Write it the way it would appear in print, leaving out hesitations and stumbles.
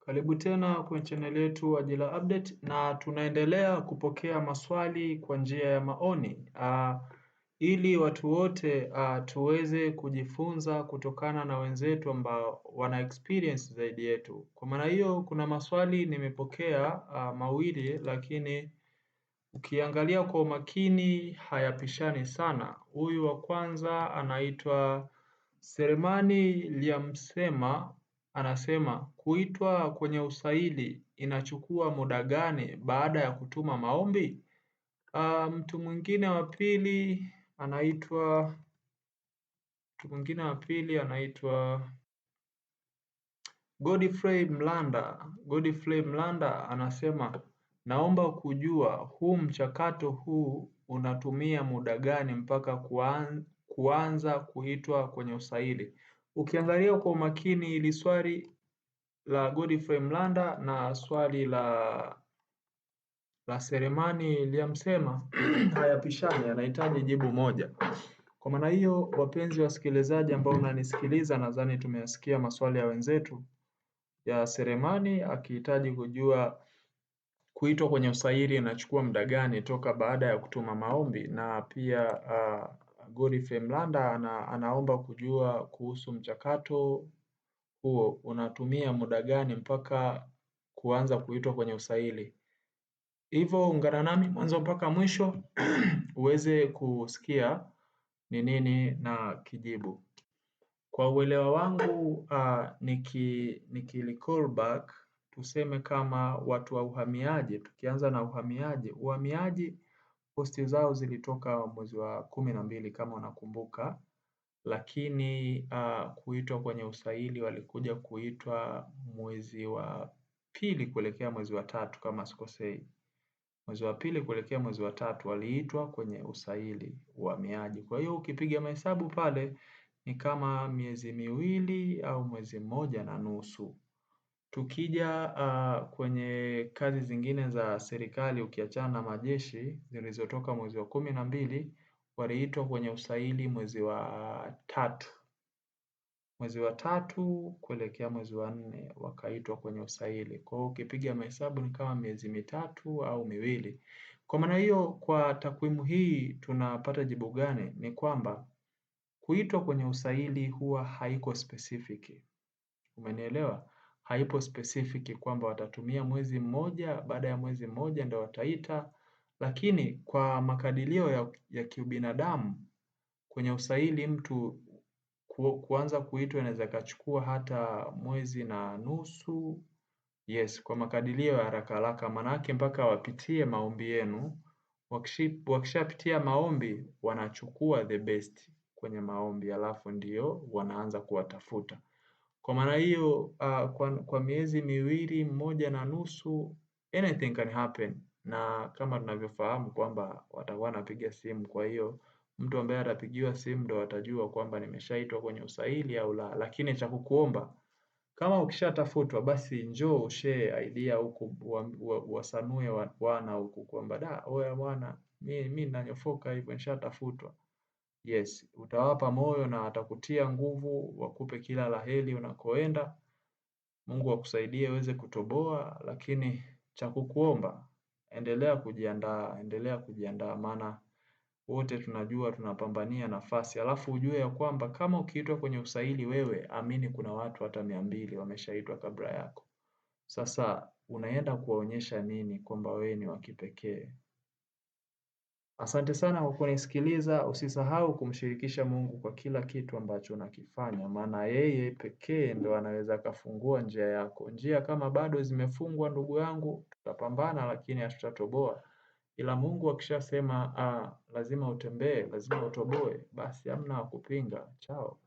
Karibu tena kwenye channel yetu Ajira Update na tunaendelea kupokea maswali kwa njia ya maoni ili watu wote tuweze kujifunza kutokana na wenzetu ambao wana experience zaidi yetu. Kwa maana hiyo kuna maswali nimepokea mawili, lakini ukiangalia kwa umakini hayapishani sana. Huyu wa kwanza anaitwa Selemani Liamsema, anasema kuitwa kwenye usaili inachukua muda gani baada ya kutuma maombi? Mtu mwingine wa pili anaitwa Godfrey Mlanda. Godfrey Mlanda anasema naomba kujua huu mchakato huu unatumia muda gani mpaka kuanza kuitwa kwenye usaili. Ukiangalia kwa umakini ili swali la Godfrey Mlanda na swali la Selemani Liamsema hayapishani, yanahitaji jibu moja. Kwa maana hiyo, wapenzi wasikilizaji ambao unanisikiliza, nadhani tumeyasikia maswali ya wenzetu. Ya Selemani akihitaji kujua kuitwa kwenye usaili inachukua muda gani toka baada ya kutuma maombi, na pia Godfrey Mlanda anaomba kujua kuhusu mchakato huo unatumia muda gani mpaka kuanza kuitwa kwenye usaili. Hivyo ungana nami mwanzo mpaka mwisho uweze kusikia ni nini na kijibu. Kwa uelewa wangu recall back, tuseme kama watu wa uhamiaji, tukianza na uhamiaji posti zao zilitoka mwezi wa 12 kama unakumbuka, lakini kuitwa kwenye usaili walikuja kuitwa mwezi wa 2 kuelekea mwezi wa 3 kama sikosei. Mwezi wa 2 kuelekea mwezi wa 3 waliitwa kwenye usaili uhamiaji. Kwa hiyo ukipiga mahesabu pale ni kama miezi 2 au mwezi 1.5. Tukija kwenye kazi zingine za serikali, ukiachana na majeshi zilizotoka mwezi wa 12, waliitwa kwenye usaili mwezi wa 3. Mwezi wa 3 kuelekea mwezi wa 4 wakaitwa kwenye usaili. Kwa hiyo ukipiga mahesabu ni kama miezi 3 au 2. Kwa maana hiyo, kwa takwimu hii tunapata jibu gani? Ni kwamba kuitwa kwenye usaili huwa haiko specific. Umenielewa? Haipo specific kwamba watatumia mwezi mmoja, baada ya mwezi mmoja ndio wataita, lakini kwa makadirio ya kiubinadamu kwenye usaili mtu kuanza kuitwa inaweza kachukua hata mwezi na nusu. Yes, kwa makadirio ya haraka manake mpaka wapitie maombi yenu. Wakishapitia maombi wanachukua the best kwenye maombi, alafu ndio wanaanza kuwatafuta. Kwa maana hiyo kwa miezi 2, 1.5, anything can happen, na kama tunavyofahamu kwamba watakuwa wanapiga simu. Kwa hiyo mtu ambaye atapigiwa simu ndo atajua kwamba nimeshaitwa kwenye usaili au la. Lakini cha kukuomba, kama ukishatafutwa basi njoo share idea huku, wasanue wana huku kwamba oya bwana, mimi nanyofoka hivyo nishatafutwa. Yes, utawapa moyo na watakutia nguvu, wakupe kila la heri unakoenda. Mungu akusaidie uweze kutoboa, lakini cha kukuomba endelea kujiandaa, maana wote tunajua tunapambania nafasi. Alafu ujue ya kwamba kama ukiitwa kwenye usaili wewe, amini kuna watu hata 200 wameshaitwa kabla yako. Sasa unaenda kuwaonyesha nini kwamba wewe ni wa kipekee? Asante sana kwa kunisikiliza. Usisahau kumshirikisha Mungu kwa kila kitu ambacho unakifanya, maana yeye pekee ndo anaweza kafungua njia yako. Njia kama bado zimefungwa, ndugu yangu, tutapambana lakini hatutatoboa. Ila Mungu akishasema lazima utembee, lazima utoboe, basi hamna wa kupinga. Chao.